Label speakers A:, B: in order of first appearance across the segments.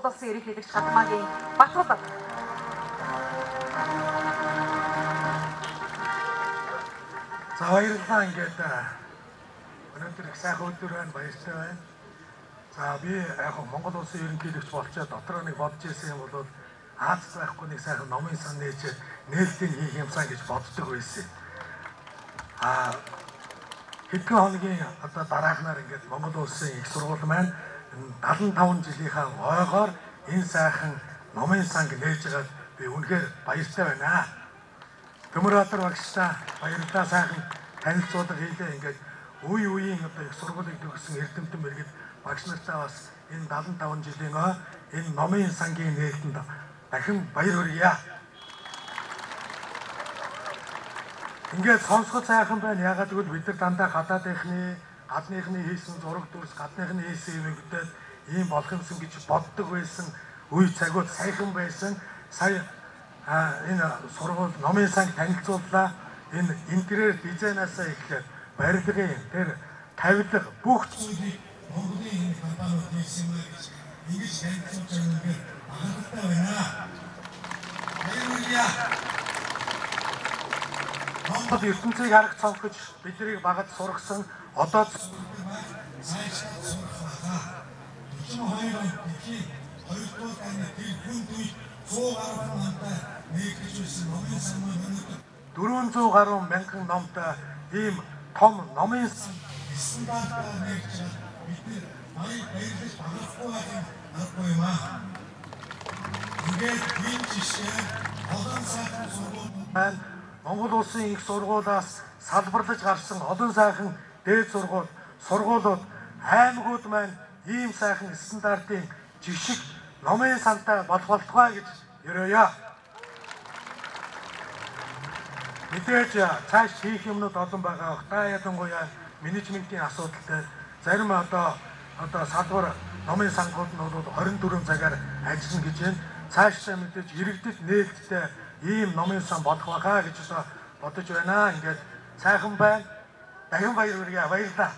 A: Монгол Улсын ерөнхийлөгч Хатмаагийн Батболот.
B: За баярлалаа ингээд өнөөдөр их сайхан өдөр байна, баяртай байна. За би яг Монгол Улсын ерөнхийлөгч болчоо дотроо нэг бодож ирсэн юм бол Аз байхгүй нэг сайхан номын сан нээж нээлтийг хийх юмсан гэж боддог байсан. Хэдхэн хоногийн одоо дараахнаар ингээд Монгол Улсын их сургууль маань 75 жилийнхаа ойгоор энэ сайхан номын санг нээж байгаад би үнэхээр баяртай байна. Төмөр Баатар багштай баярлалаа, сайхан танилцуулга хийлээ. Ингээд үе үеийн одоо их сургуулийг төгссөн эрдэмтэн мэргэд багш нартаа бас энэ 75 жилийн энэ номын сангийн нээлтэнд дахин баяр хүргье. Ингээд сонсгол сайхан байна. Ягаад гэвэл бид нар дандаа гадаадынхны, гадныхны хийсэн зураг дүрс, гадныхны хийсэн юм гэдэг ийм болох юмсан гэж боддог байсан. Үе цагууд сайхан байсан. Сая энэ сургууль номын санг танилцууллаа. Энэ интерьер дизайнаасаа эхлээд барилгын тэр тавилга бүх зүйлийг Монголын компаниуд хийсэн юм гэж ингэж танилцуулж байгаа нь анхааралтай байна. Баярлалаа. Монгол ертөнцийг харах цонхож биднийг багад сургасан одоо сайжрах сурах байгаа. 42 он дэлхийн 2-р дайны тэр хүнд үед 100 гаруй номтой нэгдэж байсан номын сан өнөөдөр 400 гаруй мянган номтой ийм том номын стандартаар нэгж бид баярлаж багахгүй байгаа аргагүй юм аа. Ингээд энэ жишээ олон сайхан сургууль маань Монгол Улсын их сургуулиас салбарлаж гарсан олон сайхан дээд сургуулиуд аймагуд маань ийм сайхан стандартын жишг номын сантай болох болтугай гэж ерөөё. Мэдээж цааш хийх юмнууд олон байгаа. Та ялангуяа менежментийн асуудалтай зарим одоо салбар номын сангууд нь бол 24 цагаар ажиллана гэж байна. Цаашдаа мэдээж иргэдэд нээлттэй ийм номын сан болох байхаа гэж бодож байна. Ингээд сайхан байна. Дахин баяр хүргье. Баярлалаа.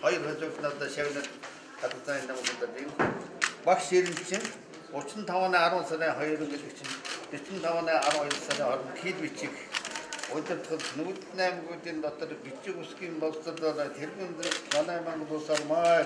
C: Хоёр хожигнуудаа шавнад хатгацааны намуудад багш ширэмчин 35-ны 10 сарын 2 гэдэг чинь 45-ны 12 сарын 20 кил бичих удирдах нүүд 8-уудын дотор бичиг үсгийн боловсролоор тэргүүн манай Монгол улсаар маа